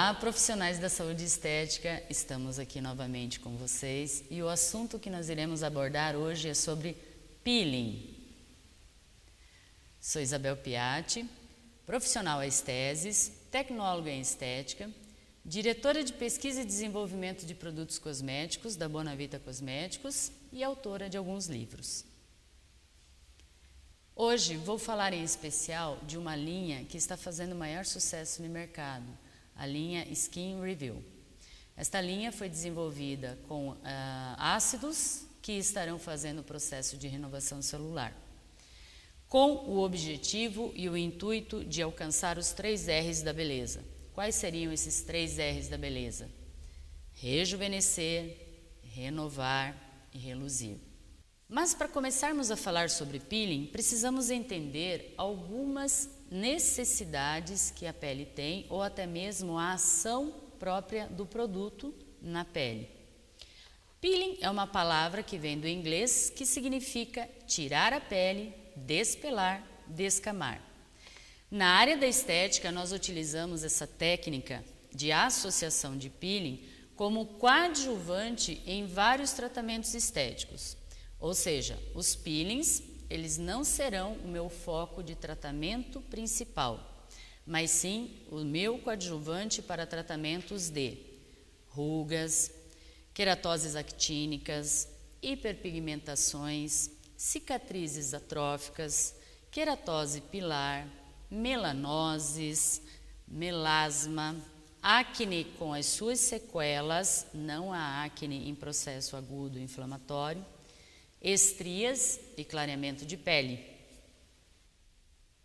Olá, profissionais da saúde estética, estamos aqui novamente com vocês e o assunto que nós iremos abordar hoje é sobre peeling. Sou Isabel Piatti, profissional estesis, tecnóloga em estética, diretora de pesquisa e desenvolvimento de produtos cosméticos da Bonavita Cosméticos e autora de alguns livros. Hoje vou falar em especial de uma linha que está fazendo maior sucesso no mercado, a linha Skin Review. Esta linha foi desenvolvida com ácidos que estarão fazendo o processo de renovação celular, com o objetivo e o intuito de alcançar os 3 R's da beleza. Quais seriam esses 3 R's da beleza? Rejuvenescer, renovar e reluzir. Mas para começarmos a falar sobre peeling, precisamos entender algumas necessidades que a pele tem ou até mesmo a ação própria do produto na pele. Peeling é uma palavra que vem do inglês que significa tirar a pele, despelar, descamar. Na área da estética, nós utilizamos essa técnica de associação de peeling como coadjuvante em vários tratamentos estéticos. Ou seja, os peelings, eles não serão o meu foco de tratamento principal, mas sim o meu coadjuvante para tratamentos de rugas, queratoses actínicas, hiperpigmentações, cicatrizes atróficas, queratose pilar, melanoses, melasma, acne com as suas sequelas, não a acne em processo agudo inflamatório, estrias e clareamento de pele.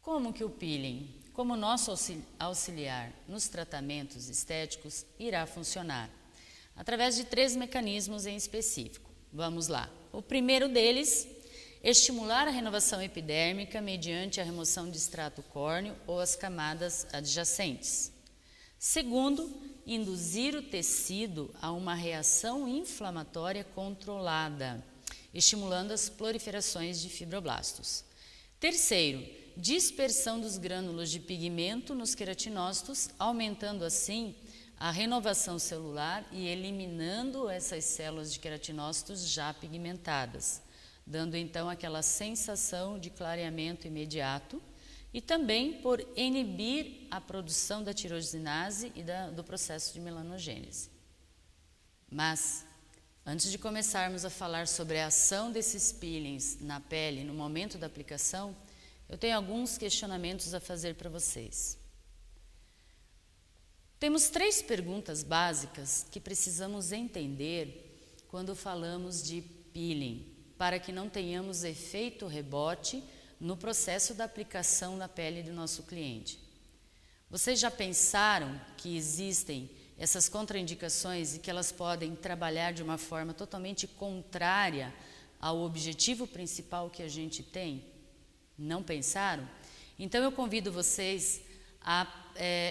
Como que o peeling, como nosso auxiliar nos tratamentos estéticos, irá funcionar? Através de 3 mecanismos em específico. Vamos lá. O primeiro deles, estimular a renovação epidérmica mediante a remoção de extrato córneo ou as camadas adjacentes. Segundo, induzir o tecido a uma reação inflamatória controlada, estimulando as proliferações de fibroblastos. Terceiro, dispersão dos grânulos de pigmento nos queratinócitos, aumentando assim a renovação celular e eliminando essas células de queratinócitos já pigmentadas, dando então aquela sensação de clareamento imediato e também por inibir a produção da tirosinase e do processo de melanogênese. Mas antes de começarmos a falar sobre a ação desses peelings na pele no momento da aplicação, eu tenho alguns questionamentos a fazer para vocês. Temos 3 perguntas básicas que precisamos entender quando falamos de peeling, para que não tenhamos efeito rebote no processo da aplicação na pele do nosso cliente. Vocês já pensaram que existem essas contraindicações e que elas podem trabalhar de uma forma totalmente contrária ao objetivo principal que a gente tem? Não pensaram? Então eu convido vocês a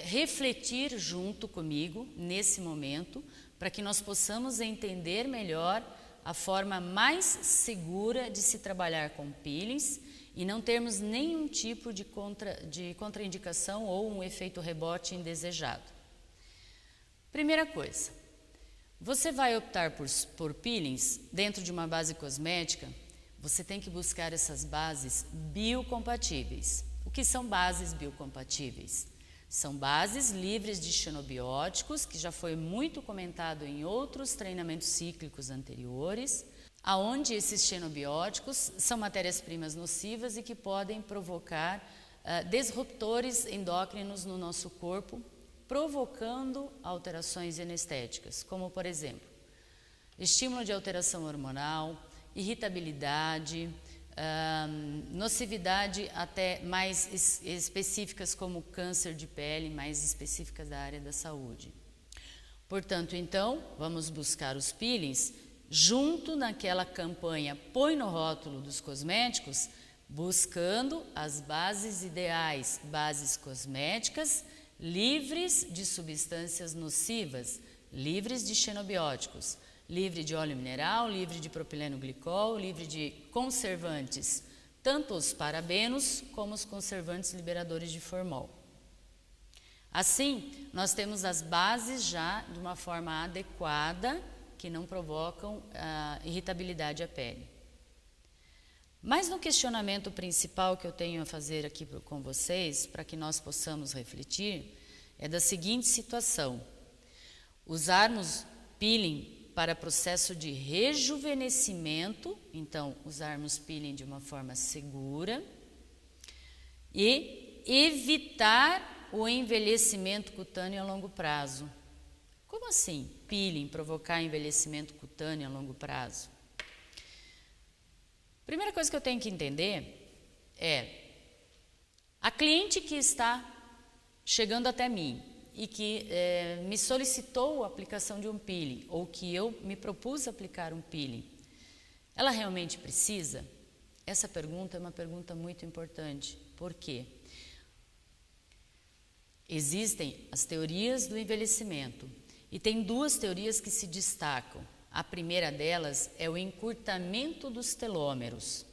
refletir junto comigo nesse momento para que nós possamos entender melhor a forma mais segura de se trabalhar com peelings e não termos nenhum tipo de contraindicação ou um efeito rebote indesejado. Primeira coisa, você vai optar por peelings dentro de uma base cosmética, você tem que buscar essas bases biocompatíveis. O que são bases biocompatíveis? São bases livres de xenobióticos, que já foi muito comentado em outros treinamentos cíclicos anteriores, aonde esses xenobióticos são matérias-primas nocivas e que podem provocar disruptores endócrinos no nosso corpo, provocando alterações anestéticas, como por exemplo, estímulo de alteração hormonal, irritabilidade, nocividade até mais específicas como câncer de pele, mais específicas da área da saúde. Portanto, então, vamos buscar os peelings junto naquela campanha Põe no Rótulo dos Cosméticos, buscando as bases ideais, bases cosméticas livres de substâncias nocivas, livres de xenobióticos, livre de óleo mineral, livre de propileno glicol, livre de conservantes, tanto os parabenos como os conservantes liberadores de formol. Assim, nós temos as bases já de uma forma adequada, que não provocam irritabilidade à pele. Mas no questionamento principal que eu tenho a fazer aqui com vocês, para que nós possamos refletir, é da seguinte situação: usarmos peeling para processo de rejuvenescimento, então usarmos peeling de uma forma segura e evitar o envelhecimento cutâneo a longo prazo. Como assim peeling provocar envelhecimento cutâneo a longo prazo? Primeira coisa que eu tenho que entender é a cliente que está chegando até mim e que me solicitou a aplicação de um peeling, ou que eu me propus aplicar um peeling, ela realmente precisa? Essa pergunta é uma pergunta muito importante. Por quê? Existem as teorias do envelhecimento e tem duas teorias que se destacam. A primeira delas é o encurtamento dos telômeros.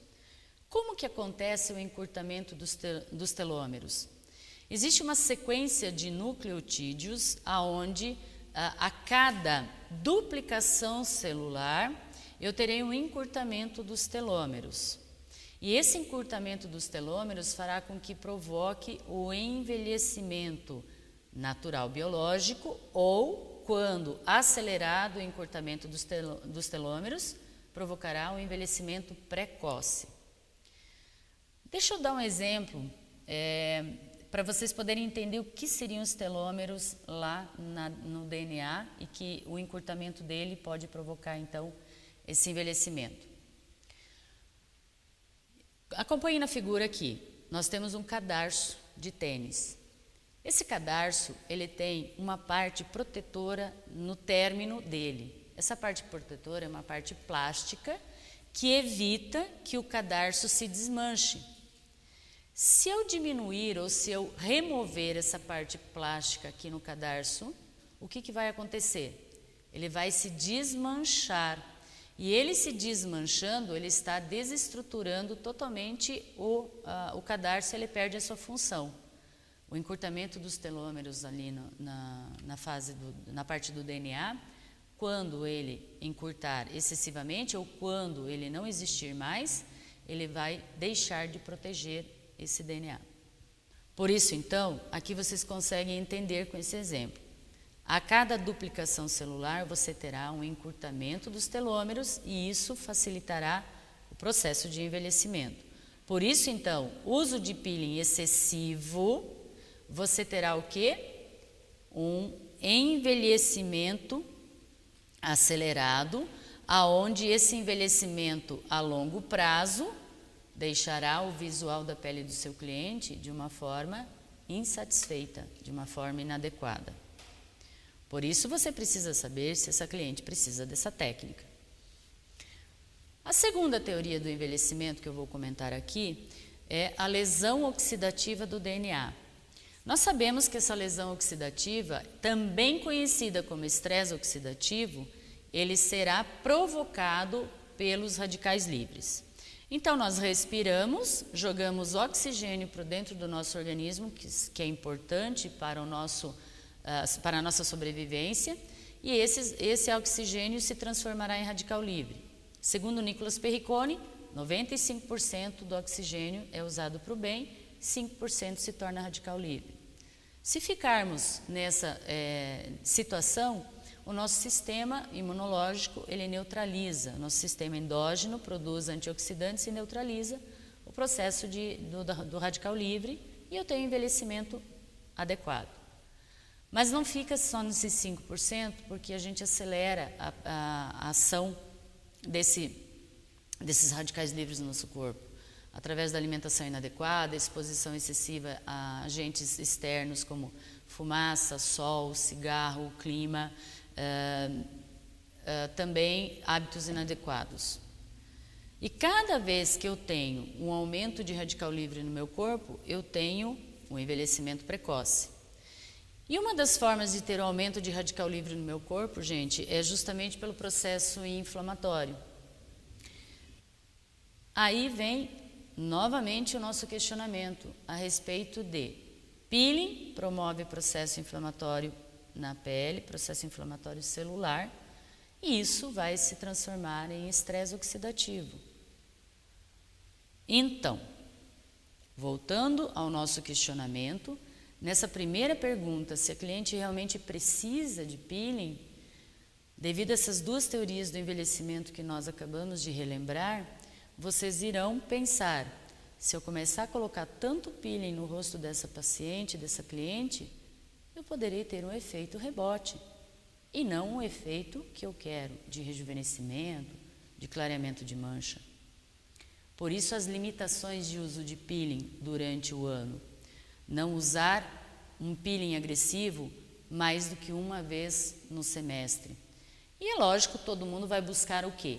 Como que acontece o encurtamento dos telômeros? Existe uma sequência de nucleotídeos aonde a cada duplicação celular eu terei um encurtamento dos telômeros. E esse encurtamento dos telômeros fará com que provoque o envelhecimento natural biológico ou, quando acelerado o encurtamento dos telômeros, provocará o envelhecimento precoce. Deixa eu dar um exemplo para vocês poderem entender o que seriam os telômeros lá no DNA e que o encurtamento dele pode provocar, então, esse envelhecimento. Acompanhe na figura aqui, nós temos um cadarço de tênis. Esse cadarço, ele tem uma parte protetora no término dele. Essa parte protetora é uma parte plástica que evita que o cadarço se desmanche. Se eu diminuir ou se eu remover essa parte plástica aqui no cadarço, o que vai acontecer? Ele vai se desmanchar. E ele se desmanchando, ele está desestruturando totalmente o cadarço, ele perde a sua função. O encurtamento dos telômeros ali na parte do DNA, quando ele encurtar excessivamente ou quando ele não existir mais, ele vai deixar de proteger esse DNA. Por isso, então, aqui vocês conseguem entender com esse exemplo. A cada duplicação celular, você terá um encurtamento dos telômeros e isso facilitará o processo de envelhecimento. Por isso, então, uso de peeling excessivo, você terá o quê? Um envelhecimento acelerado, aonde esse envelhecimento a longo prazo deixará o visual da pele do seu cliente de uma forma insatisfeita, de uma forma inadequada. Por isso, você precisa saber se essa cliente precisa dessa técnica. A segunda teoria do envelhecimento que eu vou comentar aqui é a lesão oxidativa do DNA. Nós sabemos que essa lesão oxidativa, também conhecida como estresse oxidativo, ele será provocado pelos radicais livres. Então, nós respiramos, jogamos oxigênio para dentro do nosso organismo, que é importante para a nossa sobrevivência, e esse oxigênio se transformará em radical livre. Segundo Nicolas Perricone, 95% do oxigênio é usado para o bem, 5% se torna radical livre. Se ficarmos nessa situação, o nosso sistema imunológico ele neutraliza, nosso sistema endógeno produz antioxidantes e neutraliza o processo do radical livre e eu tenho envelhecimento adequado. Mas não fica só nesses 5%, porque a gente acelera a ação desses radicais livres no nosso corpo, através da alimentação inadequada, exposição excessiva a agentes externos como fumaça, sol, cigarro, clima, também hábitos inadequados. E cada vez que eu tenho um aumento de radical livre no meu corpo, eu tenho um envelhecimento precoce. E uma das formas de ter o aumento de radical livre no meu corpo, gente, é justamente pelo processo inflamatório. Aí vem novamente o nosso questionamento a respeito de Peeling promove processo inflamatório na pele, processo inflamatório celular, e isso vai se transformar em estresse oxidativo. Então, voltando ao nosso questionamento, nessa primeira pergunta, se a cliente realmente precisa de peeling, devido a essas duas teorias do envelhecimento que nós acabamos de relembrar, vocês irão pensar, se eu começar a colocar tanto peeling no rosto dessa paciente, dessa cliente, eu poderei ter um efeito rebote, e não um efeito que eu quero, de rejuvenescimento, de clareamento de mancha. Por isso as limitações de uso de peeling durante o ano. Não usar um peeling agressivo mais do que uma vez no semestre. E é lógico, todo mundo vai buscar o quê?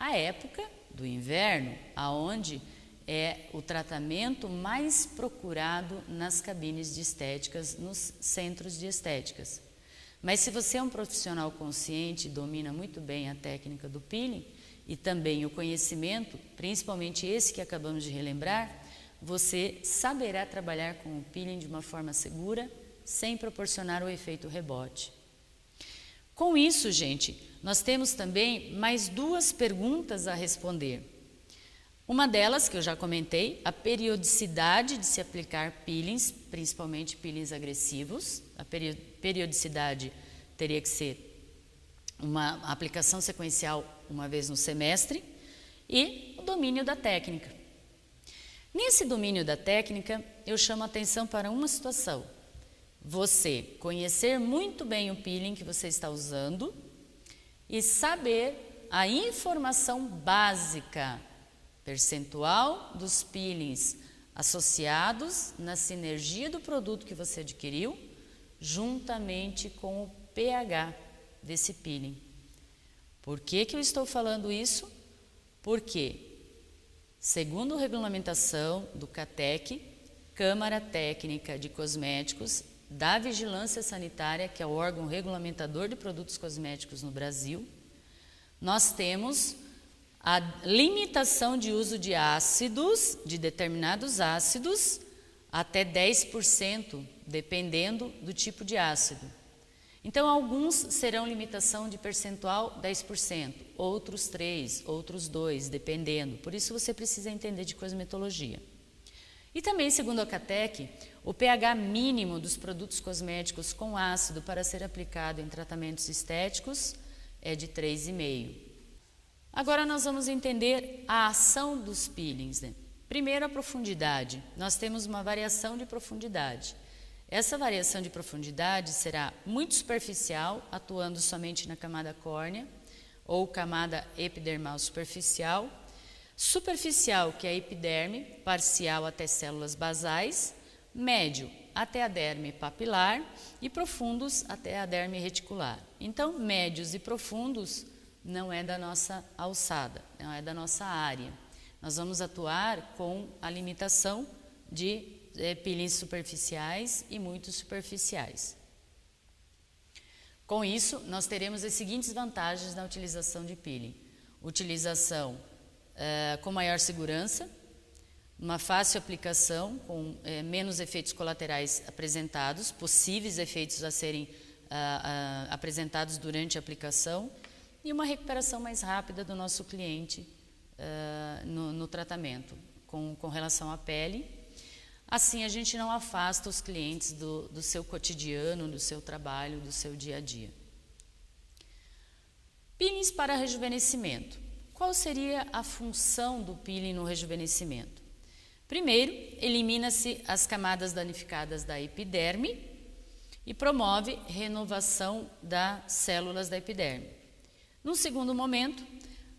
A época do inverno, aonde é o tratamento mais procurado nas cabines de estéticas, nos centros de estéticas. Mas se você é um profissional consciente, domina muito bem a técnica do peeling e também o conhecimento, principalmente esse que acabamos de relembrar, você saberá trabalhar com o peeling de uma forma segura, sem proporcionar o efeito rebote. Com isso, gente, nós temos também mais duas perguntas a responder. Uma delas, que eu já comentei, a periodicidade de se aplicar peelings, principalmente peelings agressivos. A periodicidade teria que ser uma aplicação sequencial uma vez no semestre, e o domínio da técnica. Nesse domínio da técnica, eu chamo a atenção para uma situação. Você conhecer muito bem o peeling que você está usando e saber a informação básica, percentual dos peelings associados na sinergia do produto que você adquiriu, juntamente com o pH desse peeling. Por que eu estou falando isso? Porque, segundo a regulamentação do CATEC, Câmara Técnica de Cosméticos, da Vigilância Sanitária, que é o órgão regulamentador de produtos cosméticos no Brasil, nós temos a limitação de uso de ácidos, de determinados ácidos, até 10%, dependendo do tipo de ácido. Então, alguns serão limitação de percentual 10%, outros 3%, outros 2%, dependendo. Por isso, você precisa entender de cosmetologia. E também, segundo a CATEC, o pH mínimo dos produtos cosméticos com ácido para ser aplicado em tratamentos estéticos é de 3,5. Agora, nós vamos entender a ação dos peelings, né? Primeiro, a profundidade. Nós temos uma variação de profundidade. Essa variação de profundidade será muito superficial, atuando somente na camada córnea, ou camada epidermal superficial. Superficial, que é a epiderme, parcial até células basais, médio até a derme papilar e profundos até a derme reticular. Então, médios e profundos não é da nossa alçada, não é da nossa área. Nós vamos atuar com a limitação de peelings superficiais e muito superficiais. Com isso, nós teremos as seguintes vantagens na utilização de peeling. Utilização com maior segurança, uma fácil aplicação com menos efeitos colaterais apresentados, possíveis efeitos a serem apresentados durante a aplicação, e uma recuperação mais rápida do nosso cliente no tratamento com relação à pele. Assim, a gente não afasta os clientes do seu cotidiano, do seu trabalho, do seu dia a dia. Peelings para rejuvenescimento. Qual seria a função do peeling no rejuvenescimento? Primeiro, elimina-se as camadas danificadas da epiderme e promove renovação das células da epiderme. Num segundo momento,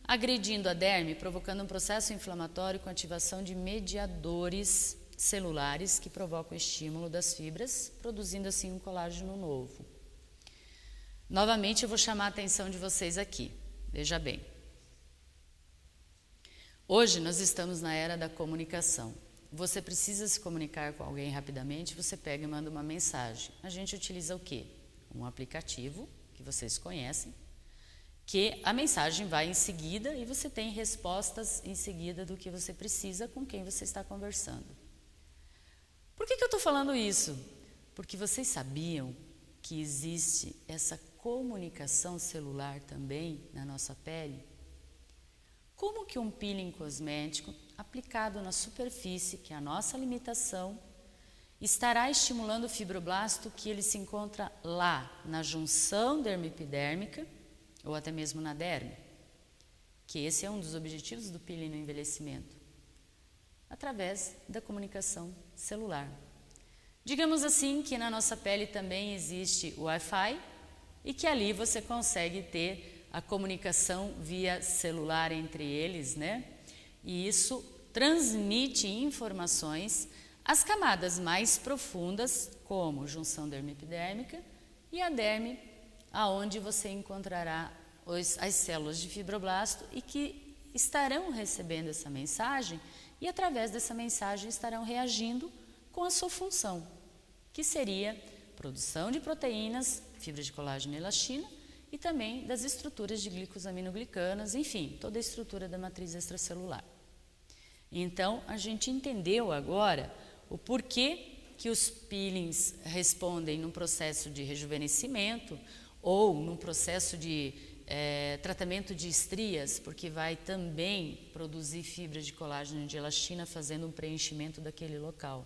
agredindo a derme, provocando um processo inflamatório com ativação de mediadores celulares que provocam o estímulo das fibras, produzindo assim um colágeno novo. Novamente, eu vou chamar a atenção de vocês aqui. Veja bem. Hoje nós estamos na era da comunicação. Você precisa se comunicar com alguém rapidamente, você pega e manda uma mensagem. A gente utiliza o quê? Um aplicativo que vocês conhecem, que a mensagem vai em seguida e você tem respostas em seguida do que você precisa com quem você está conversando. Por que eu estou falando isso? Porque vocês sabiam que existe essa comunicação celular também na nossa pele? Como que um peeling cosmético aplicado na superfície, que é a nossa limitação, estará estimulando o fibroblasto que ele se encontra lá, na junção dermopidérmica ou até mesmo na derme? Que esse é um dos objetivos do peeling no envelhecimento, através da comunicação celular. Digamos assim que na nossa pele também existe o Wi-Fi e que ali você consegue ter a comunicação via celular entre eles, né? E isso transmite informações às camadas mais profundas, como junção dermopidérmica e a derme, aonde você encontrará as células de fibroblasto e que estarão recebendo essa mensagem e através dessa mensagem estarão reagindo com a sua função, que seria produção de proteínas, fibras de colágeno e elastina e também das estruturas de glicosaminoglicanas, enfim, toda a estrutura da matriz extracelular. Então, a gente entendeu agora o porquê que os peelings respondem num processo de rejuvenescimento ou num processo de tratamento de estrias, porque vai também produzir fibras de colágeno e de elastina, fazendo um preenchimento daquele local.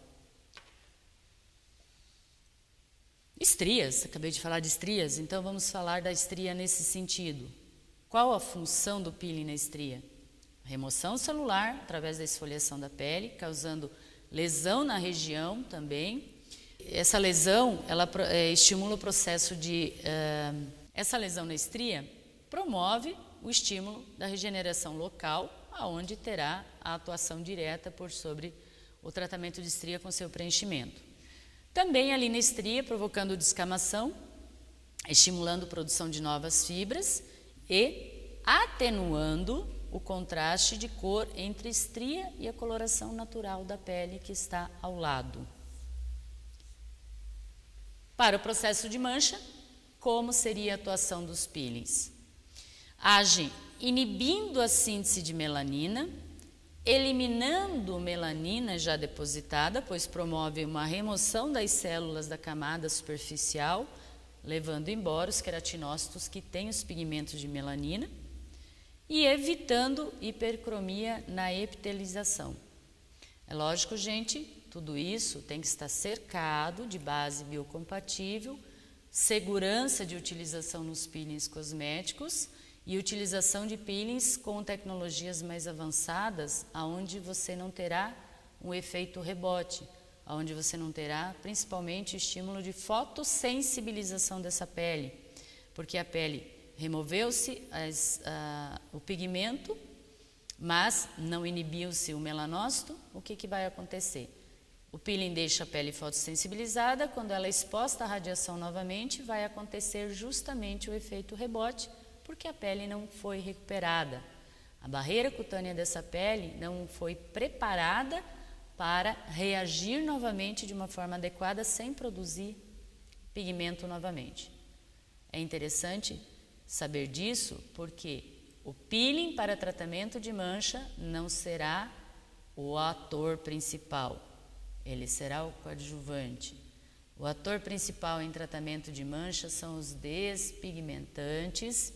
Estrias, acabei de falar de estrias, então vamos falar da estria nesse sentido. Qual a função do peeling na estria? Remoção celular, através da esfoliação da pele, causando lesão na região também. Essa lesão, ela estimula o processo de... essa lesão na estria promove o estímulo da regeneração local, aonde terá a atuação direta por sobre o tratamento de estria com seu preenchimento. Também ali na estria, provocando descamação, estimulando a produção de novas fibras e atenuando o contraste de cor entre estria e a coloração natural da pele que está ao lado. Para o processo de mancha, como seria a atuação dos peelings? Agem inibindo a síntese de melanina, eliminando melanina já depositada, pois promove uma remoção das células da camada superficial, levando embora os queratinócitos que têm os pigmentos de melanina e evitando hipercromia na epitelização. É lógico, gente, tudo isso tem que estar cercado de base biocompatível, segurança de utilização nos peelings cosméticos e utilização de peelings com tecnologias mais avançadas, aonde você não terá um efeito rebote, aonde você não terá principalmente o estímulo de fotossensibilização dessa pele, porque a pele removeu-se o pigmento, mas não inibiu-se o melanócito. O que vai acontecer? O peeling deixa a pele fotossensibilizada, quando ela é exposta à radiação novamente, vai acontecer justamente o efeito rebote, porque a pele não foi recuperada. A barreira cutânea dessa pele não foi preparada para reagir novamente de uma forma adequada sem produzir pigmento novamente. É interessante saber disso porque o peeling para tratamento de mancha não será o ator principal, ele será o coadjuvante. O ator principal em tratamento de mancha são os despigmentantes,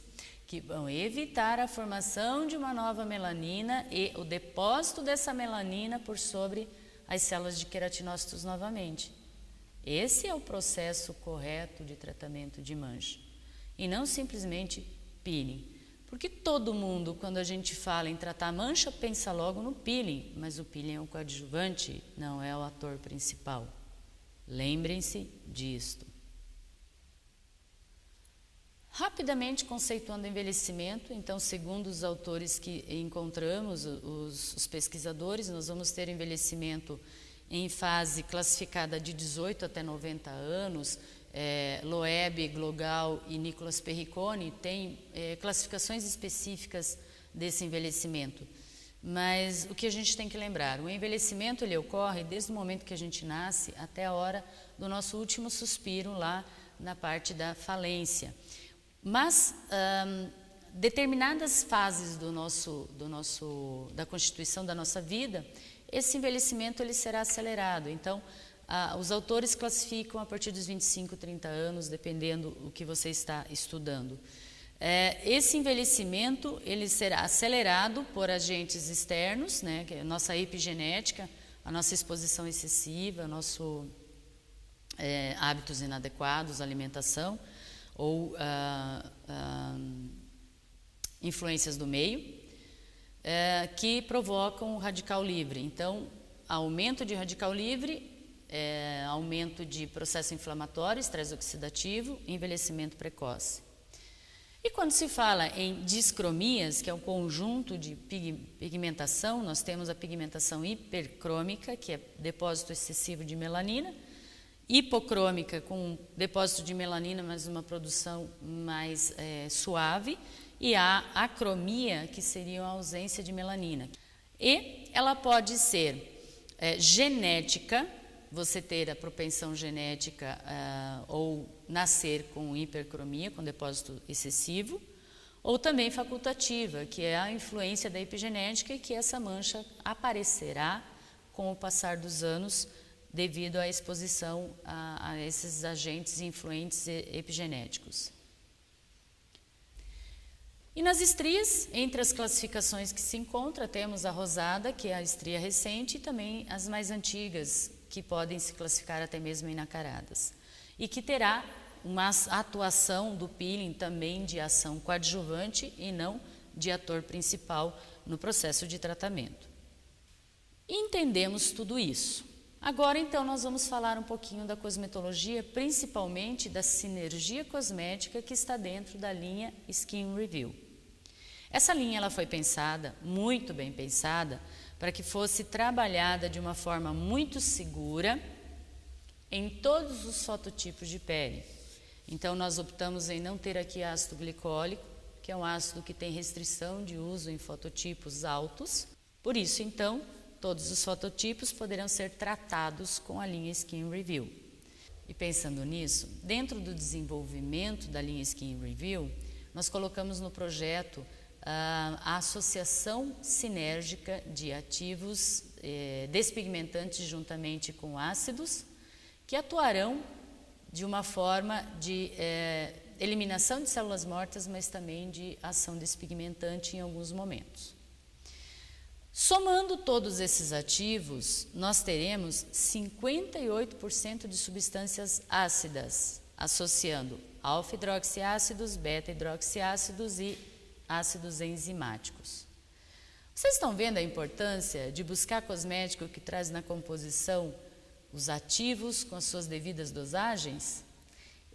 que vão evitar a formação de uma nova melanina e o depósito dessa melanina por sobre as células de queratinócitos novamente. Esse é o processo correto de tratamento de mancha. E não simplesmente peeling. Porque todo mundo, quando a gente fala em tratar mancha, pensa logo no peeling, mas o peeling é o coadjuvante, não é o ator principal. Lembrem-se disto. Rapidamente conceituando o envelhecimento, então, segundo os autores que encontramos, os pesquisadores, nós vamos ter envelhecimento em fase classificada de 18 até 90 anos. Loeb, Glogal e Nicolas Perricone têm classificações específicas desse envelhecimento. Mas o que a gente tem que lembrar, o envelhecimento ele ocorre desde o momento que a gente nasce até a hora do nosso último suspiro lá na parte da falência. Mas determinadas fases da constituição da nossa vida, esse envelhecimento ele será acelerado. Então, os autores classificam a partir dos 25, 30 anos, dependendo do que você está estudando. Esse envelhecimento ele será acelerado por agentes externos, né, que é a nossa epigenética, a nossa exposição excessiva, nosso hábitos inadequados, alimentação ou influências do meio, que provocam o radical livre. Então, aumento de radical livre, aumento de processo inflamatório, estresse oxidativo, envelhecimento precoce. E quando se fala em discromias, que é um conjunto de pigmentação, nós temos a pigmentação hipercrômica, que é depósito excessivo de melanina, hipocrômica, com depósito de melanina, mas uma produção mais suave, e a acromia, que seria a ausência de melanina. E ela pode ser genética, você ter a propensão genética ou nascer com hipercromia, com depósito excessivo, ou também facultativa, que é a influência da epigenética e que essa mancha aparecerá com o passar dos anos devido à exposição a esses agentes influentes epigenéticos. E nas estrias, entre as classificações que se encontra, temos a rosada, que é a estria recente, e também as mais antigas, que podem se classificar até mesmo inacaradas. E que terá uma atuação do peeling também de ação coadjuvante e não de ator principal no processo de tratamento. E entendemos tudo isso. Agora, então, nós vamos falar um pouquinho da cosmetologia, principalmente da sinergia cosmética que está dentro da linha Skin Review. Essa linha ela foi pensada, muito bem pensada, para que fosse trabalhada de uma forma muito segura em todos os fototipos de pele. Então, nós optamos em não ter aqui ácido glicólico, que é um ácido que tem restrição de uso em fototipos altos. Por isso, então, todos os fototipos poderão ser tratados com a linha Skin Review. E pensando nisso, dentro do desenvolvimento da linha Skin Review, nós colocamos no projeto a associação sinérgica de ativos despigmentantes juntamente com ácidos, que atuarão de uma forma de eliminação de células mortas, mas também de ação despigmentante em alguns momentos. Somando todos esses ativos, nós teremos 58% de substâncias ácidas, associando alfa-hidroxiácidos, beta-hidroxiácidos e ácidos enzimáticos. Vocês estão vendo a importância de buscar cosmético que traz na composição os ativos com as suas devidas dosagens?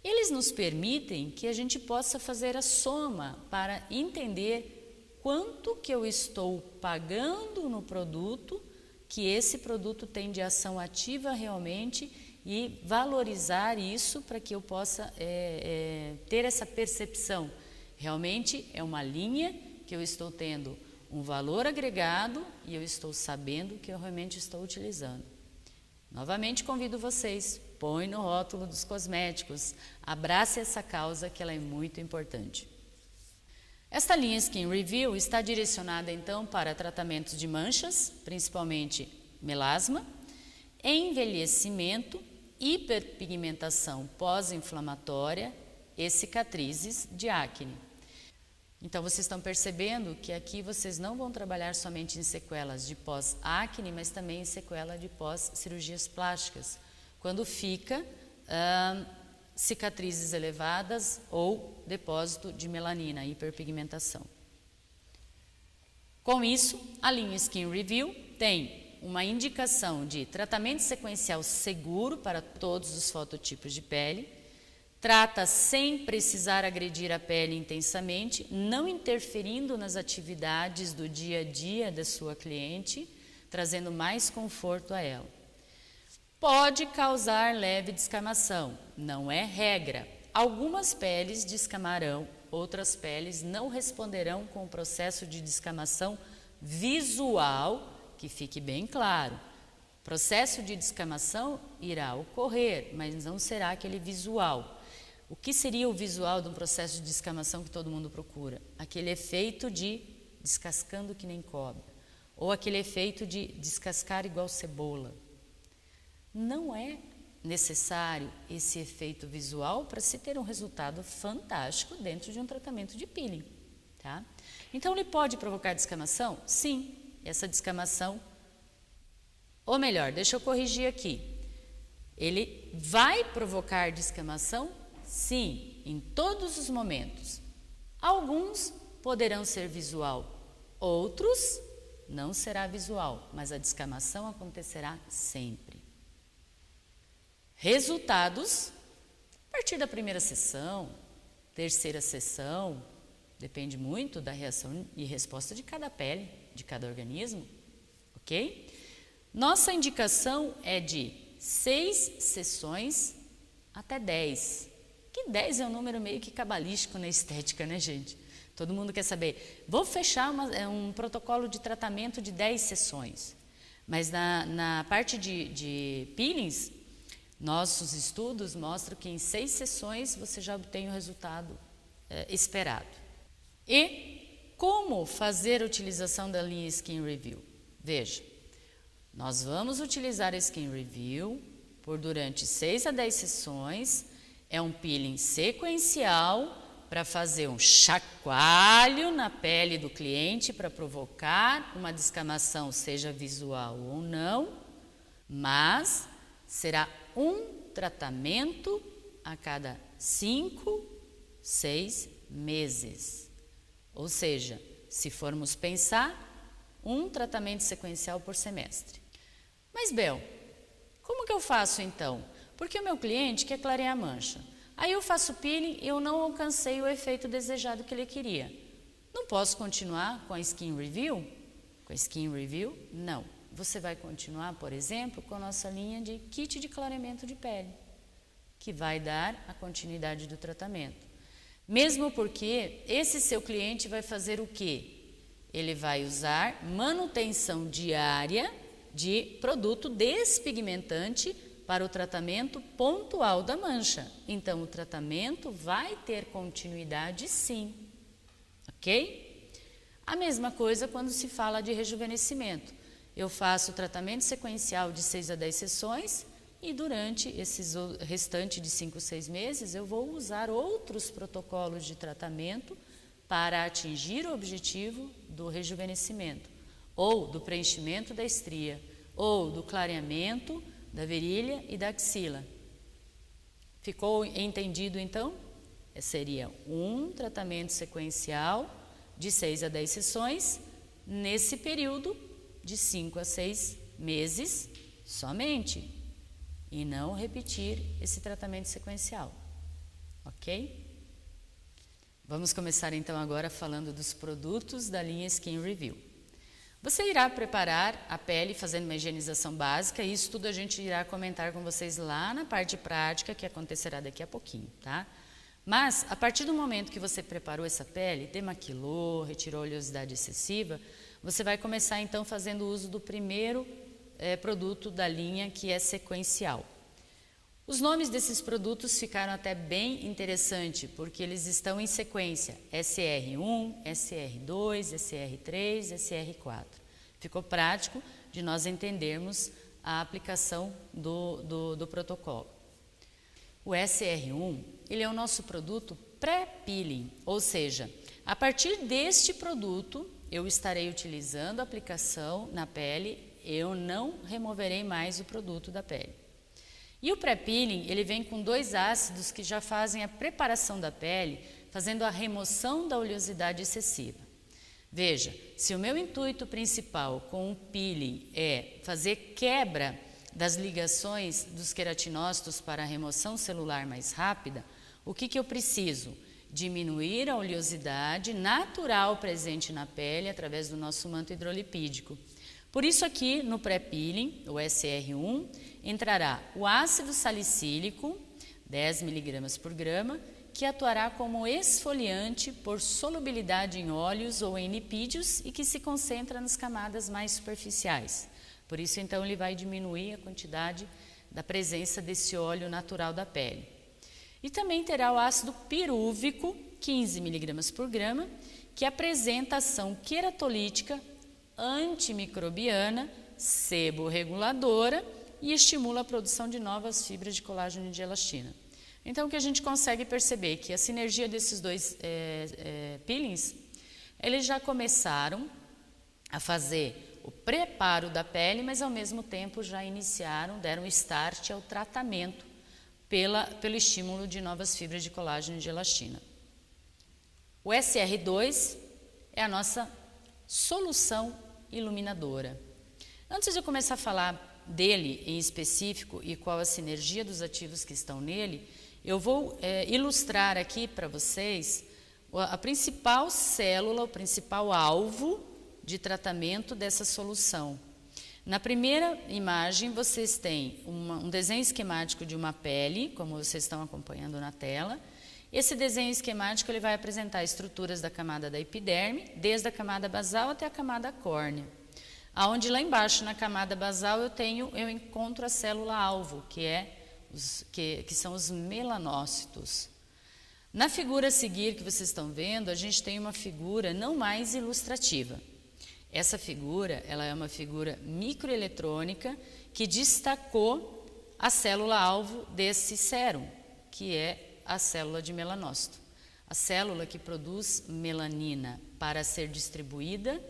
Eles nos permitem que a gente possa fazer a soma para entender quanto que eu estou pagando no produto, que esse produto tem de ação ativa realmente e valorizar isso para que eu possa ter essa percepção. Realmente é uma linha que eu estou tendo um valor agregado e eu estou sabendo que eu realmente estou utilizando. Novamente convido vocês, põe no rótulo dos cosméticos, abrace essa causa que ela é muito importante. Esta linha Skin Review está direcionada então para tratamentos de manchas, principalmente melasma, envelhecimento, hiperpigmentação pós-inflamatória e cicatrizes de acne. Então, vocês estão percebendo que aqui vocês não vão trabalhar somente em sequelas de pós-acne, mas também em sequela de pós-cirurgias plásticas, quando fica cicatrizes elevadas ou depósito de melanina, hiperpigmentação. Com isso, a linha Skin Review tem uma indicação de tratamento sequencial seguro para todos os fototipos de pele, trata sem precisar agredir a pele intensamente, não interferindo nas atividades do dia a dia da sua cliente, trazendo mais conforto a ela. Pode causar leve descamação, não é regra. Algumas peles descamarão, outras peles não responderão com o processo de descamação visual, que fique bem claro. Processo de descamação irá ocorrer, mas não será aquele visual. O que seria o visual de um processo de descamação que todo mundo procura? Aquele efeito de descascando que nem cobra, ou aquele efeito de descascar igual cebola. Não é necessário esse efeito visual para se ter um resultado fantástico dentro de um tratamento de peeling, tá? Então, ele pode provocar descamação? Sim, essa descamação, ou melhor, deixa eu corrigir aqui. Ele vai provocar descamação? Sim, em todos os momentos. Alguns poderão ser visual, outros não será visual, mas a descamação acontecerá sempre. Resultados, a partir da primeira sessão, terceira sessão, depende muito da reação e resposta de cada pele, de cada organismo, ok? Nossa indicação é de 6 sessões até 10. Que 10 é um número meio que cabalístico na estética, né, gente? Todo mundo quer saber. Vou fechar um protocolo de tratamento de 10 sessões. Mas na parte de peelings, nossos estudos mostram que em 6 sessões você já obtém o resultado esperado. E como fazer a utilização da linha Skin Review? Veja, nós vamos utilizar a Skin Review por durante 6 a 10 sessões. É um peeling sequencial para fazer um chacoalho na pele do cliente para provocar uma descamação, seja visual ou não, mas será um tratamento a cada 5, 6 meses. Ou seja, se formos pensar, um tratamento sequencial por semestre. Mas, Bel, como que eu faço então? Porque o meu cliente quer clarear a mancha. Aí eu faço peeling e eu não alcancei o efeito desejado que ele queria. Não posso continuar com a Skin Review? Com a Skin Review, não. Você vai continuar, por exemplo, com a nossa linha de kit de clareamento de pele, que vai dar a continuidade do tratamento. Mesmo porque esse seu cliente vai fazer o quê? Ele vai usar manutenção diária de produto despigmentante para o tratamento pontual da mancha. Então, o tratamento vai ter continuidade sim, ok? A mesma coisa quando se fala de rejuvenescimento. Eu faço o tratamento sequencial de 6 a 10 sessões e durante esses restante de 5, 6 meses eu vou usar outros protocolos de tratamento para atingir o objetivo do rejuvenescimento, ou do preenchimento da estria, ou do clareamento da virilha e da axila. Ficou entendido então? Seria um tratamento sequencial de 6 a 10 sessões nesse período de 5 a 6 meses somente, e não repetir esse tratamento sequencial, ok? Vamos começar então agora falando dos produtos da linha Skin Review. Você irá preparar a pele fazendo uma higienização básica, e isso tudo a gente irá comentar com vocês lá na parte prática, que acontecerá daqui a pouquinho, tá? Mas, a partir do momento que você preparou essa pele, demaquilou, retirou a oleosidade excessiva, você vai começar então fazendo uso do primeiro produto da linha, que é sequencial. Os nomes desses produtos ficaram até bem interessantes, porque eles estão em sequência, SR1, SR2, SR3, SR4. Ficou prático de nós entendermos a aplicação do protocolo. O SR1, ele é o nosso produto pré-peeling, ou seja, a partir deste produto, eu estarei utilizando a aplicação na pele, eu não removerei mais o produto da pele. E o pré-peeling, ele vem com 2 ácidos que já fazem a preparação da pele, fazendo a remoção da oleosidade excessiva. Veja, se o meu intuito principal com o peeling é fazer quebra das ligações dos queratinócitos para a remoção celular mais rápida, o que eu preciso? Diminuir a oleosidade natural presente na pele através do nosso manto hidrolipídico. Por isso aqui no pré-peeling, o SR1, entrará o ácido salicílico, 10 mg por grama, que atuará como esfoliante por solubilidade em óleos ou em lipídios e que se concentra nas camadas mais superficiais. Por isso, então, ele vai diminuir a quantidade da presença desse óleo natural da pele. E também terá o ácido pirúvico, 15 mg por grama, que apresenta ação queratolítica, antimicrobiana, seborreguladora e estimula a produção de novas fibras de colágeno e de elastina. Então, o que a gente consegue perceber é que a sinergia desses dois peelings, eles já começaram a fazer o preparo da pele, mas ao mesmo tempo já deram start ao tratamento pelo estímulo de novas fibras de colágeno e de elastina. O SR2 é a nossa solução iluminadora. Antes de eu começar a falar dele em específico e qual a sinergia dos ativos que estão nele, eu vou ilustrar aqui para vocês a principal célula, o principal alvo de tratamento dessa solução. Na primeira imagem, vocês têm um desenho esquemático de uma pele, como vocês estão acompanhando na tela. Esse desenho esquemático ele vai apresentar estruturas da camada da epiderme, desde a camada basal até a camada córnea. Aonde lá embaixo, na camada basal, eu encontro a célula-alvo, que são os melanócitos. Na figura a seguir que vocês estão vendo, a gente tem uma figura não mais ilustrativa. Essa figura, ela é uma figura microeletrônica que destacou a célula-alvo desse sérum, que é a célula de melanócito. A célula que produz melanina para ser distribuída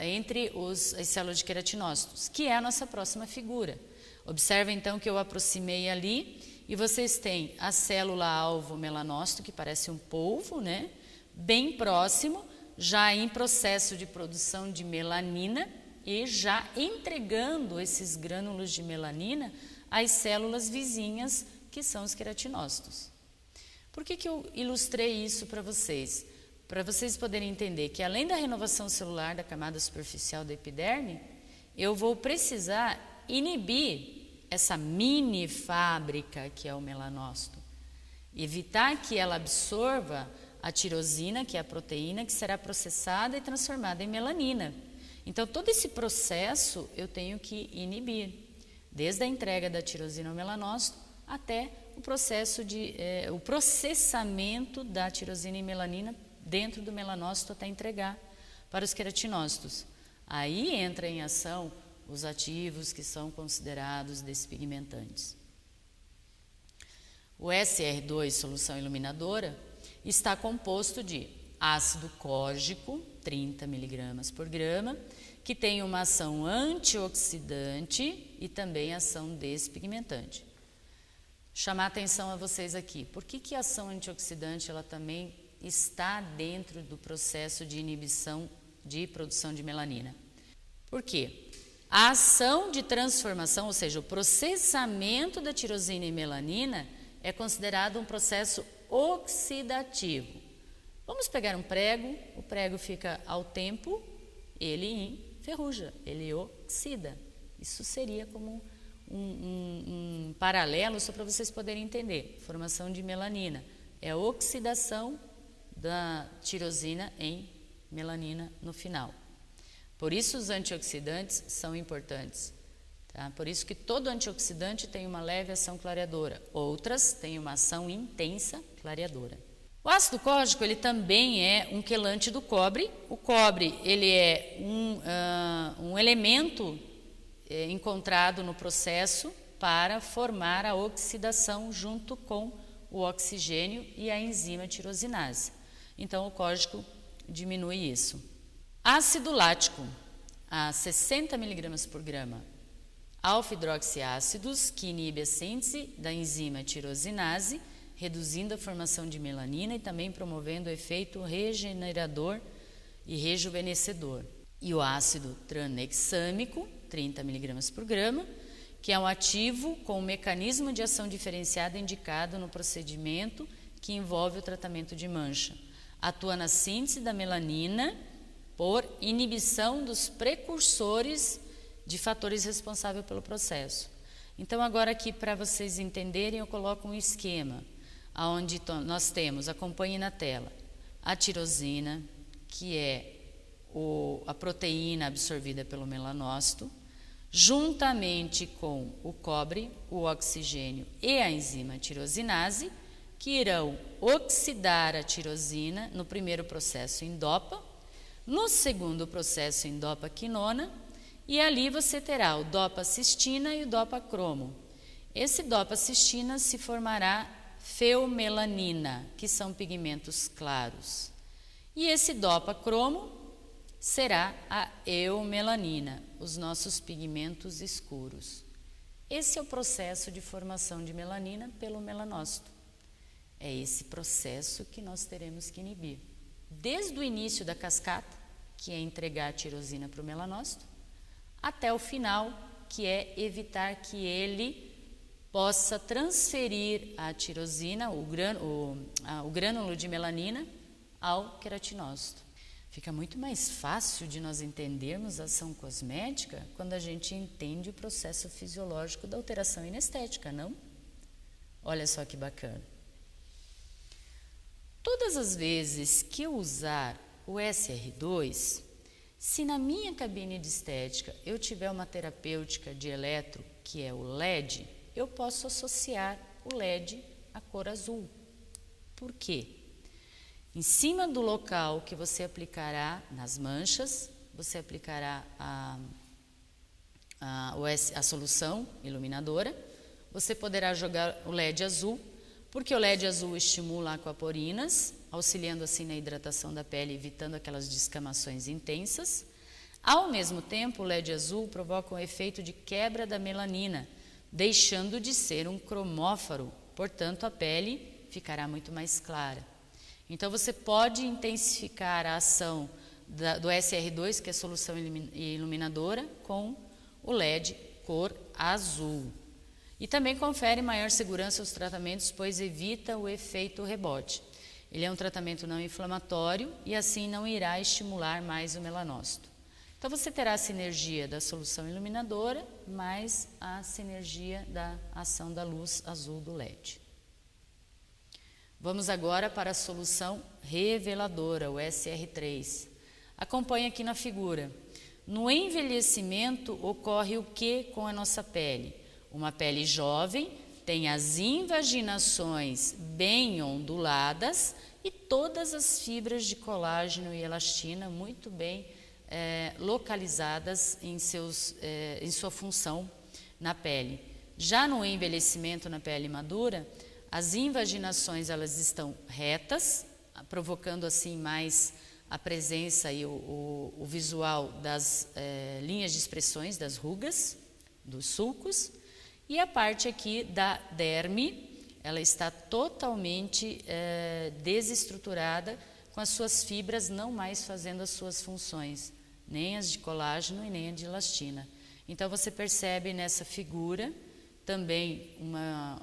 entre as células de queratinócitos, que é a nossa próxima figura. Observe então que eu aproximei ali e vocês têm a célula-alvo melanócito, que parece um polvo, né? Bem próximo, já em processo de produção de melanina e já entregando esses grânulos de melanina às células vizinhas, que são os queratinócitos. Por que eu ilustrei isso para vocês? Para vocês poderem entender que além da renovação celular da camada superficial da epiderme, eu vou precisar inibir essa mini fábrica que é o melanócito. Evitar que ela absorva a tirosina, que é a proteína que será processada e transformada em melanina. Então, todo esse processo eu tenho que inibir, desde a entrega da tirosina ao melanócito até o processamento da tirosina e melanina dentro do melanócito até entregar para os queratinócitos. Aí entra em ação os ativos que são considerados despigmentantes. O SR2, solução iluminadora, está composto de ácido córgico, 30 mg por grama, que tem uma ação antioxidante e também ação despigmentante. Chamar a atenção a vocês aqui, por que a ação antioxidante ela também está dentro do processo de inibição de produção de melanina? Por quê? A ação de transformação, ou seja, o processamento da tirosina e melanina é considerado um processo oxidativo. Vamos pegar um prego, o prego fica ao tempo, ele enferruja, ele oxida. Isso seria como um paralelo, só para vocês poderem entender. Formação de melanina é a oxidação da tirosina em melanina no final. Por isso os antioxidantes são importantes. Tá? Por isso que todo antioxidante tem uma leve ação clareadora, outras têm uma ação intensa clareadora. O ácido córgico ele também é um quelante do cobre. O cobre ele é um elemento encontrado no processo para formar a oxidação junto com o oxigênio e a enzima tirosinase. Então o córgico diminui isso. Ácido lático, a 60 mg por grama. Alfa-hidroxiácidos, que inibe a síntese da enzima tirosinase, reduzindo a formação de melanina e também promovendo o efeito regenerador e rejuvenescedor. E o ácido tranexâmico, 30 mg por grama, que é um ativo com um mecanismo de ação diferenciado indicado no procedimento que envolve o tratamento de mancha. Atua na síntese da melanina por inibição dos precursores de fatores responsáveis pelo processo. Então, agora aqui, para vocês entenderem, eu coloco um esquema, onde nós temos, acompanhe na tela, a tirosina, que é a proteína absorvida pelo melanócito, juntamente com o cobre, o oxigênio e a enzima tirosinase, que irão oxidar a tirosina no primeiro processo em DOPA, no segundo processo em dopa-quinona e ali você terá o dopa-cistina e o dopa-cromo. Esse dopa-cistina se formará feomelanina, que são pigmentos claros. E esse dopa-cromo será a eumelanina, os nossos pigmentos escuros. Esse é o processo de formação de melanina pelo melanócito. É esse processo que nós teremos que inibir. Desde o início da cascata, que é entregar a tirosina para o melanócito, até o final, que é evitar que ele possa transferir a tirosina, o grânulo de melanina, ao queratinócito. Fica muito mais fácil de nós entendermos a ação cosmética quando a gente entende o processo fisiológico da alteração inestética, não? Olha só que bacana. Todas as vezes que eu usar o SR2, se na minha cabine de estética eu tiver uma terapêutica de eletro, que é o LED, eu posso associar o LED à cor azul. Por quê? Em cima do local que você aplicará nas manchas, você aplicará a solução iluminadora, você poderá jogar o LED azul, porque o LED azul estimula aquaporinas, auxiliando assim na hidratação da pele, evitando aquelas descamações intensas. Ao mesmo tempo, o LED azul provoca um efeito de quebra da melanina, deixando de ser um cromófaro, portanto a pele ficará muito mais clara. Então você pode intensificar a ação do SR2, que é a solução iluminadora, com o LED cor azul. E também confere maior segurança aos tratamentos, pois evita o efeito rebote. Ele é um tratamento não inflamatório e assim não irá estimular mais o melanócito. Então você terá a sinergia da solução iluminadora mais a sinergia da ação da luz azul do LED. Vamos agora para a solução reveladora, o SR3. Acompanhe aqui na figura. No envelhecimento ocorre o que com a nossa pele? Uma pele jovem tem as invaginações bem onduladas e todas as fibras de colágeno e elastina muito bem localizadas em sua função na pele. Já no envelhecimento na pele madura, as invaginações elas estão retas, provocando assim mais a presença e o visual das linhas de expressões, das rugas, dos sulcos. E a parte aqui da derme, ela está totalmente desestruturada, com as suas fibras não mais fazendo as suas funções, nem as de colágeno e nem a de elastina. Então você percebe nessa figura também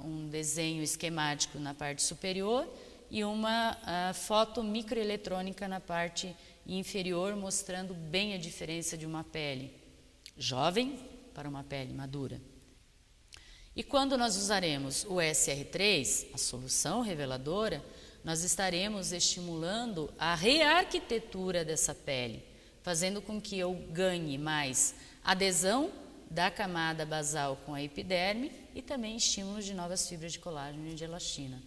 um desenho esquemático na parte superior e uma foto microeletrônica na parte inferior, mostrando bem a diferença de uma pele jovem para uma pele madura. E quando nós usaremos o SR3, a solução reveladora, nós estaremos estimulando a rearquitetura dessa pele, fazendo com que eu ganhe mais adesão da camada basal com a epiderme e também estímulo de novas fibras de colágeno e de elastina.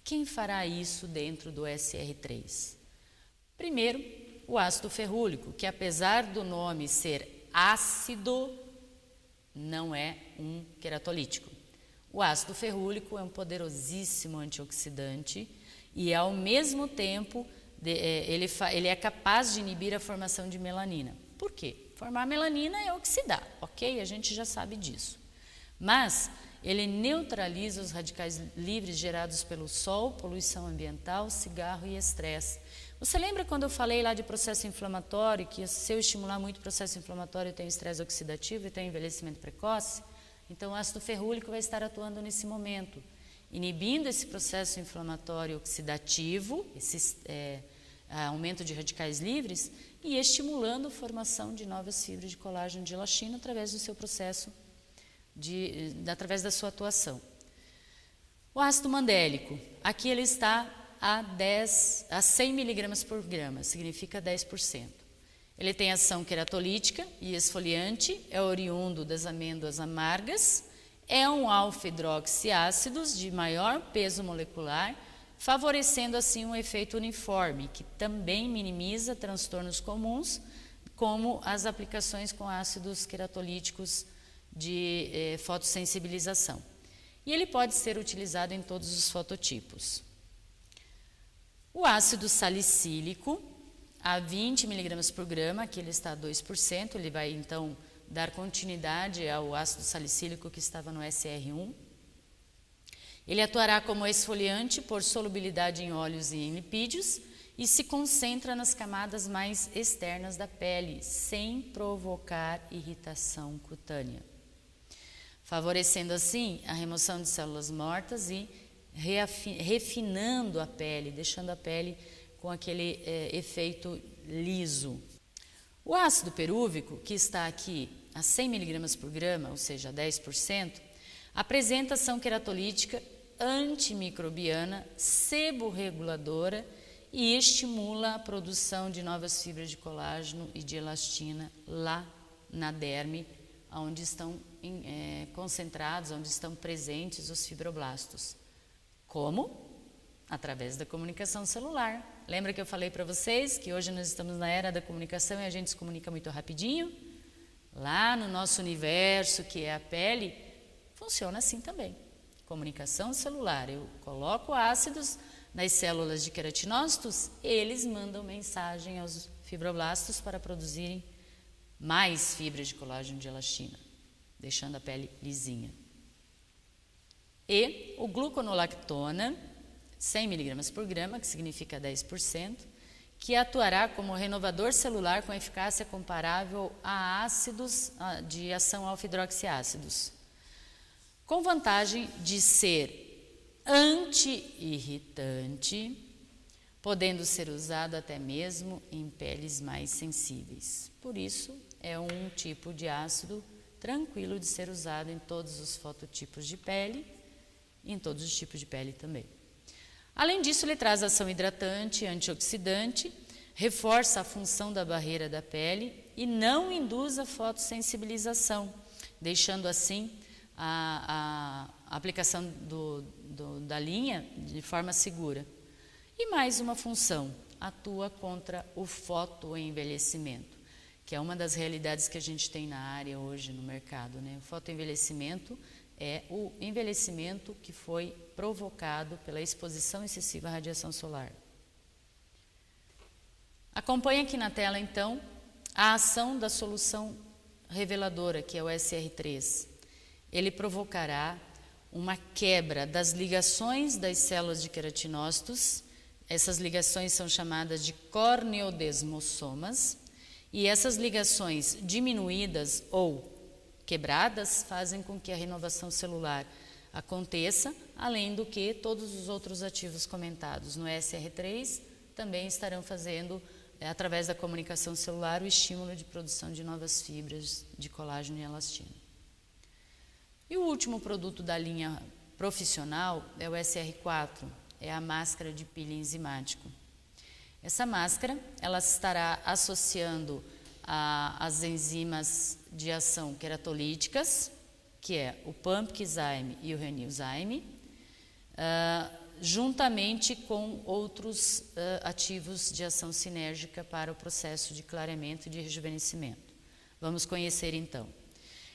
Quem fará isso dentro do SR3? Primeiro, o ácido ferrúlico, que apesar do nome ser ácido, não é um queratolítico. O ácido ferrúlico é um poderosíssimo antioxidante e, ao mesmo tempo, ele é capaz de inibir a formação de melanina. Por quê? Formar melanina é oxidar, ok? A gente já sabe disso. Mas ele neutraliza os radicais livres gerados pelo sol, poluição ambiental, cigarro e estresse. Você lembra quando eu falei lá de processo inflamatório, que se eu estimular muito o processo inflamatório, eu tenho estresse oxidativo e tenho envelhecimento precoce? Então o ácido ferrúlico vai estar atuando nesse momento, inibindo esse processo inflamatório oxidativo, esse aumento de radicais livres, e estimulando a formação de novas fibras de colágeno de elastina através do seu processo, através da sua atuação. O ácido mandélico, aqui ele está a 100 mg por grama, significa 10%. Ele tem ação queratolítica e esfoliante, é oriundo das amêndoas amargas, é um alfa-hidroxiácidos de maior peso molecular, favorecendo assim um efeito uniforme, que também minimiza transtornos comuns como as aplicações com ácidos queratolíticos de fotossensibilização. E ele pode ser utilizado em todos os fototipos. O ácido salicílico, a 20 mg por grama, aqui ele está a 2%, ele vai então dar continuidade ao ácido salicílico que estava no SR1. Ele atuará como esfoliante por solubilidade em óleos e em lipídios e se concentra nas camadas mais externas da pele, sem provocar irritação cutânea, favorecendo assim a remoção de células mortas e refinando a pele, deixando a pele com aquele efeito liso. O ácido perúvico, que está aqui a 100 mg por grama, ou seja, 10%, apresenta ação queratolítica antimicrobiana, seborreguladora e estimula a produção de novas fibras de colágeno e de elastina lá na derme, onde estão concentrados, onde estão presentes os fibroblastos. Como? Através da comunicação celular. Lembra que eu falei para vocês que hoje nós estamos na era da comunicação e a gente se comunica muito rapidinho? Lá no nosso universo, que é a pele, funciona assim também. Comunicação celular. Eu coloco ácidos nas células de queratinócitos, eles mandam mensagem aos fibroblastos para produzirem mais fibras de colágeno de elastina, deixando a pele lisinha. E o gluconolactona, 100 mg por grama, que significa 10%, que atuará como renovador celular com eficácia comparável a ácidos de ação alfa-hidroxiácidos, com vantagem de ser anti-irritante, podendo ser usado até mesmo em peles mais sensíveis. Por isso, é um tipo de ácido tranquilo de ser usado em todos os fototipos de pele e em todos os tipos de pele também. Além disso, ele traz ação hidratante, antioxidante, reforça a função da barreira da pele e não induz a fotossensibilização, deixando assim a aplicação da linha de forma segura. E mais uma função, atua contra o fotoenvelhecimento, que é uma das realidades que a gente tem na área hoje no mercado, né? O fotoenvelhecimento é o envelhecimento que foi provocado pela exposição excessiva à radiação solar. Acompanhe aqui na tela, então, a ação da solução reveladora, que é o SR3. Ele provocará uma quebra das ligações das células de queratinócitos. Essas ligações são chamadas de corneodesmossomas, e essas ligações diminuídas ou quebradas fazem com que a renovação celular aconteça, além do que todos os outros ativos comentados no SR3 também estarão fazendo, através da comunicação celular, o estímulo de produção de novas fibras de colágeno e elastina. E o último produto da linha profissional é o SR4, é a máscara de peeling enzimático. Essa máscara, ela estará associando as enzimas de ação queratolíticas, que é o Pumpkinzyme e o Renilzyme, juntamente com outros ativos de ação sinérgica para o processo de clareamento e de rejuvenescimento. Vamos conhecer então.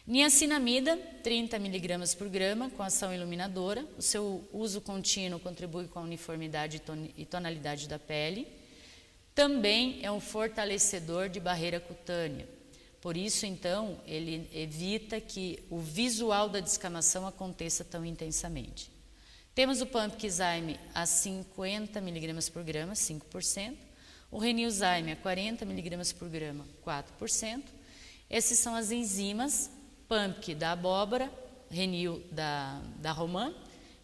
Niacinamida, 30 mg por grama, com ação iluminadora. O seu uso contínuo contribui com a uniformidade e tonalidade da pele. Também é um fortalecedor de barreira cutânea. Por isso, então, ele evita que o visual da descamação aconteça tão intensamente. Temos o Pumpkinzyme a 50 mg por grama, 5%. O Renilzyme a 40 mg por grama, 4%. Essas são as enzimas Pumpkin da abóbora, Renil da romã,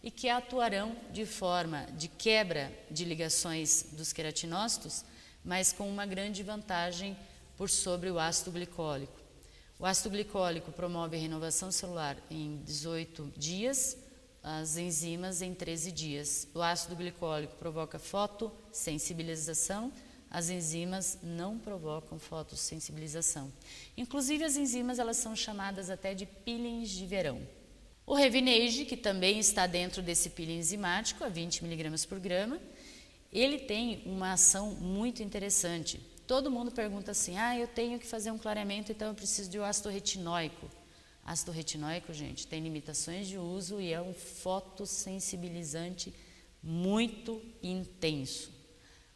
e que atuarão de forma de quebra de ligações dos queratinócitos, mas com uma grande vantagem por sobre o ácido glicólico. O ácido glicólico promove a renovação celular em 18 dias, as enzimas em 13 dias. O ácido glicólico provoca fotossensibilização, as enzimas não provocam fotossensibilização. Inclusive, as enzimas elas são chamadas até de peelings de verão. O Revinage, que também está dentro desse peeling enzimático, a 20 mg por grama, ele tem uma ação muito interessante. todo mundo pergunta assim, eu tenho que fazer um clareamento, então eu preciso de um ácido retinóico. Ácido retinóico, gente, tem limitações de uso e é um fotossensibilizante muito intenso.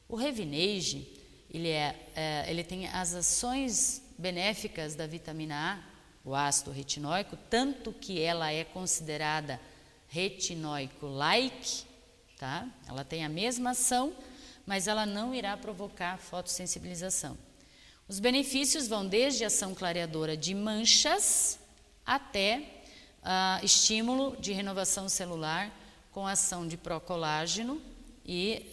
O Revinage, ele tem as ações benéficas da vitamina A, o ácido retinóico, tanto que ela é considerada retinóico-like, tá? Ela tem a mesma ação, mas ela não irá provocar fotossensibilização. Os benefícios vão desde ação clareadora de manchas até estímulo de renovação celular com ação de procolágeno e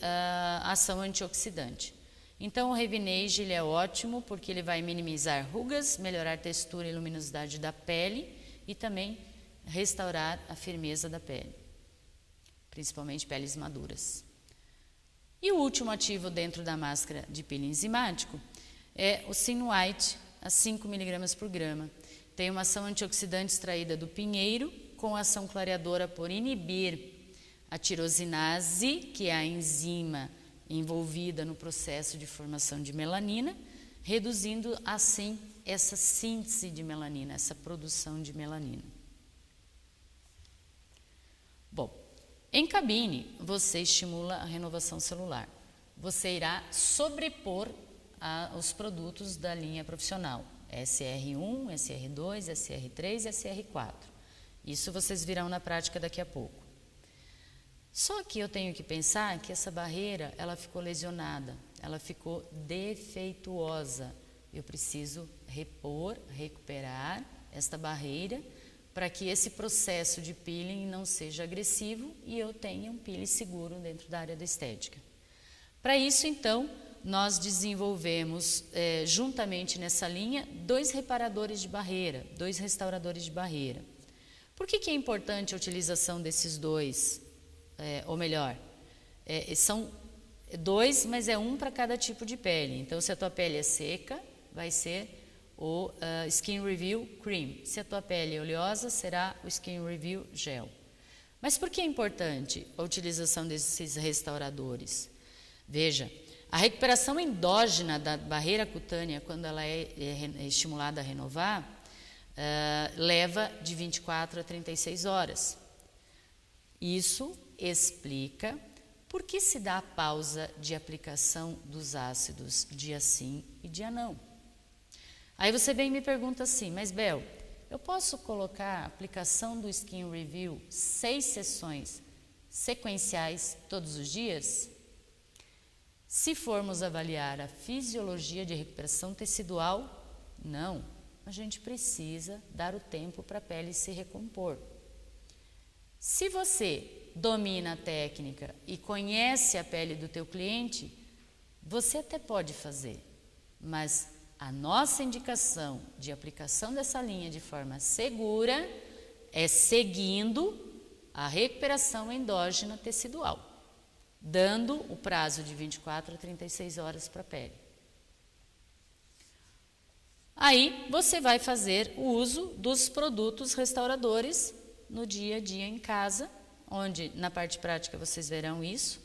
ação antioxidante. Então o Revinage ele é ótimo porque ele vai minimizar rugas, melhorar a textura e luminosidade da pele e também restaurar a firmeza da pele, principalmente peles maduras. E o último ativo dentro da máscara de peeling enzimático é o Syn White, a 5 mg por grama. Tem uma ação antioxidante extraída do pinheiro, com ação clareadora por inibir a tirosinase, que é a enzima envolvida no processo de formação de melanina, reduzindo assim essa síntese de melanina, essa produção de melanina. Bom, em cabine você estimula a renovação celular. Você irá sobrepor os produtos da linha profissional, SR1, SR2, SR3 e SR4. Isso vocês virão na prática daqui a pouco. Só que eu tenho que pensar que essa barreira, ela ficou lesionada, ela ficou defeituosa. Eu preciso repor, recuperar esta barreira para que esse processo de peeling não seja agressivo e eu tenha um peeling seguro dentro da área da estética. Para isso, então, nós desenvolvemos, juntamente nessa linha, 2 reparadores de barreira, 2 restauradores de barreira. Por que é importante a utilização desses 2? Ou melhor, são 2, mas é um para cada tipo de pele. Então, se a tua pele é seca, vai ser o Skin Review Cream. Se a tua pele é oleosa, será o Skin Review Gel. Mas por que é importante a utilização desses restauradores? Veja, a recuperação endógena da barreira cutânea, quando ela é estimulada a renovar, leva de 24 a 36 horas. Isso explica por que se dá a pausa de aplicação dos ácidos dia sim e dia não. Aí você vem e me pergunta assim, mas Bel, eu posso colocar a aplicação do Skin Review 6 sessões sequenciais todos os dias? Se formos avaliar a fisiologia de recuperação tecidual, não. A gente precisa dar o tempo para a pele se recompor. Se você domina a técnica e conhece a pele do teu cliente, você até pode fazer, mas a nossa indicação de aplicação dessa linha de forma segura é seguindo a recuperação endógena tecidual, dando o prazo de 24 a 36 horas para a pele. Aí você vai fazer o uso dos produtos restauradores no dia a dia em casa, onde na parte prática vocês verão isso.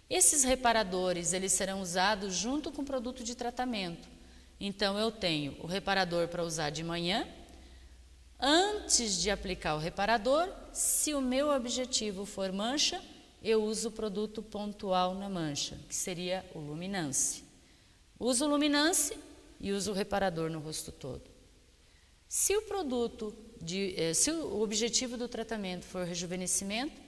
Esses reparadores, eles serão usados junto com o produto de tratamento. Então eu tenho o reparador para usar de manhã. Antes de aplicar o reparador, se o meu objetivo for mancha, eu uso o produto pontual na mancha, que seria o Luminance. Uso o Luminance e uso o reparador no rosto todo. Se o objetivo do tratamento for rejuvenescimento,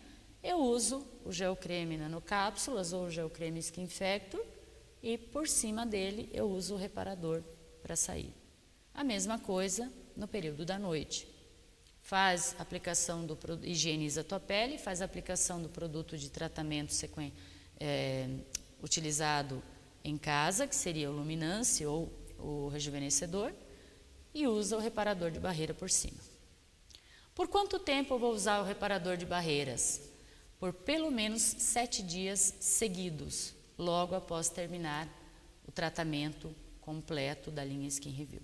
eu uso o gel creme nanocápsulas ou o gel creme Skin Factor e por cima dele eu uso o reparador para sair. A mesma coisa no período da noite. Faz aplicação higieniza a tua pele, faz a aplicação do produto de tratamento utilizado em casa, que seria o Luminance ou o rejuvenescedor, e usa o reparador de barreira por cima. Por quanto tempo eu vou usar o reparador de barreiras? Por pelo menos 7 dias seguidos, logo após terminar o tratamento completo da linha Skin Review.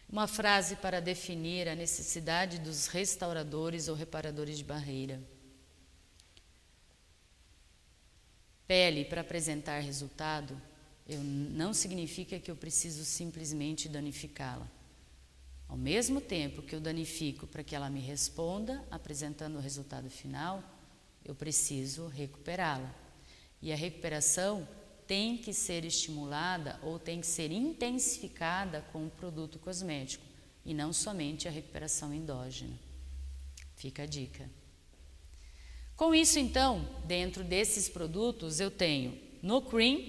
Uma frase para definir a necessidade dos restauradores ou reparadores de barreira. Pele para apresentar resultado Não significa que eu preciso simplesmente danificá-la. Ao mesmo tempo que eu danifico para que ela me responda, apresentando o resultado final, eu preciso recuperá-la. E a recuperação tem que ser estimulada ou tem que ser intensificada com o produto cosmético e não somente a recuperação endógena. Fica a dica. Com isso, então, dentro desses produtos, eu tenho no Cream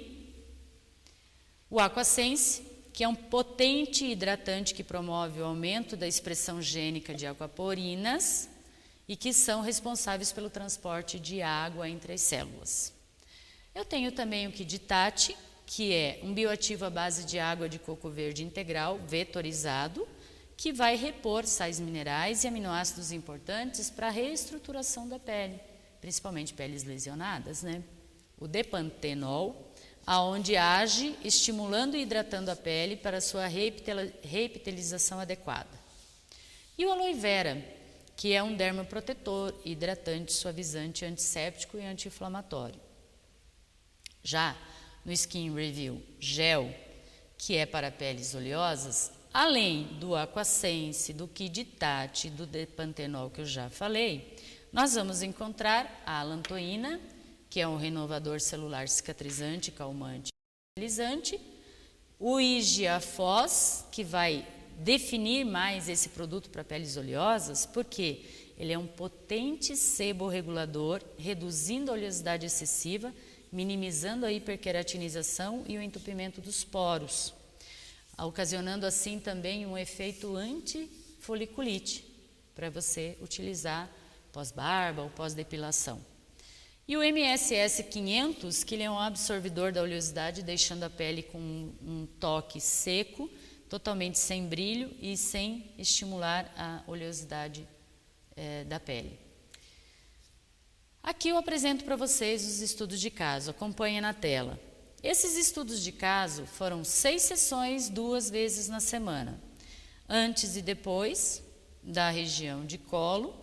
o Aquasense, que é um potente hidratante que promove o aumento da expressão gênica de aquaporinas e que são responsáveis pelo transporte de água entre as células. Eu tenho também o Kiditati, que é um bioativo à base de água de coco verde integral vetorizado, que vai repor sais minerais e aminoácidos importantes para a reestruturação da pele, principalmente peles lesionadas, né? O Depantenol, aonde age estimulando e hidratando a pele para sua reepitelização adequada. E o Aloe Vera, que é um dermoprotetor, hidratante, suavizante, antisséptico e anti-inflamatório. Já no Skin Review Gel, que é para peles oleosas, além do Aquasense, do Kiditati, do Depantenol que eu já falei, nós vamos encontrar a alantoína, que é um renovador celular cicatrizante, calmante e vitalizante, o Igiafós, que vai definir mais esse produto para peles oleosas, porque ele é um potente seborregulador, reduzindo a oleosidade excessiva, minimizando a hiperqueratinização e o entupimento dos poros, ocasionando assim também um efeito antifoliculite para você utilizar pós-barba ou pós-depilação. E o MSS 500, que ele é um absorvedor da oleosidade, deixando a pele com um toque seco, totalmente sem brilho e sem estimular a oleosidade da pele. Aqui eu apresento para vocês os estudos de caso, acompanhem na tela. Esses estudos de caso foram 6 sessões, 2 vezes na semana, antes e depois da região de colo,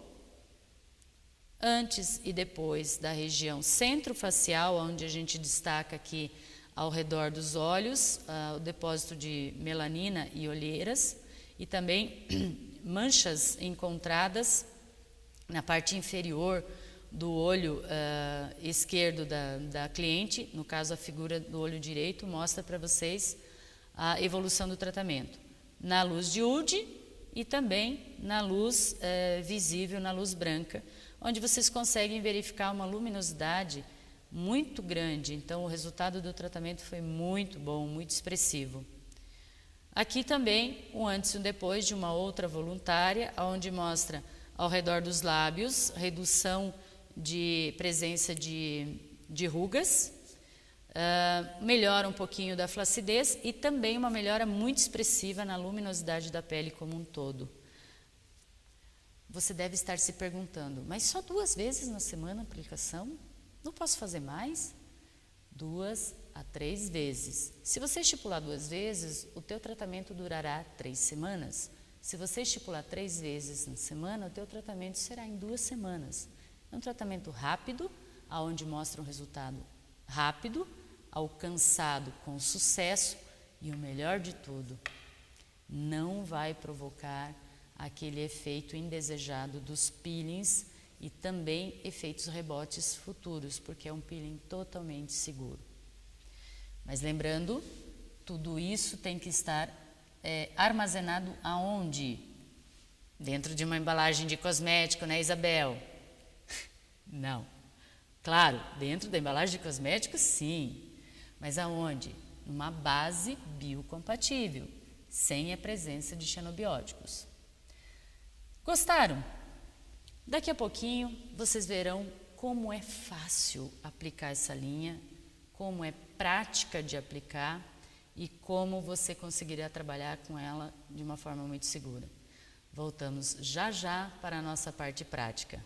antes e depois da região centrofacial, onde a gente destaca aqui ao redor dos olhos, o depósito de melanina e olheiras, e também manchas encontradas na parte inferior do olho esquerdo da cliente, no caso a figura do olho direito, mostra para vocês a evolução do tratamento na luz de UD e também na luz visível, na luz branca, onde vocês conseguem verificar uma luminosidade muito grande. Então o resultado do tratamento foi muito bom, muito expressivo. Aqui também o antes e o depois de uma outra voluntária, onde mostra ao redor dos lábios redução de presença de rugas, melhora um pouquinho da flacidez e também uma melhora muito expressiva na luminosidade da pele como um todo. Você deve estar se perguntando, mas só 2 vezes na semana a aplicação? Não posso fazer mais? 2 a 3 vezes. Se você estipular 2 vezes, o teu tratamento durará 3 semanas. Se você estipular 3 vezes na semana, o teu tratamento será em 2 semanas. É um tratamento rápido, onde mostra um resultado rápido, alcançado com sucesso e o melhor de tudo, não vai provocar aquele efeito indesejado dos peelings e também efeitos rebotes futuros, porque é um peeling totalmente seguro. Mas lembrando, tudo isso tem que estar armazenado aonde? Dentro de uma embalagem de cosmético, né, Isabel? Não. Claro, dentro da embalagem de cosméticos, sim. Mas aonde? Numa base biocompatível, sem a presença de xenobióticos. Gostaram? Daqui a pouquinho vocês verão como é fácil aplicar essa linha, como é prática de aplicar e como você conseguirá trabalhar com ela de uma forma muito segura. Voltamos já já para a nossa parte prática.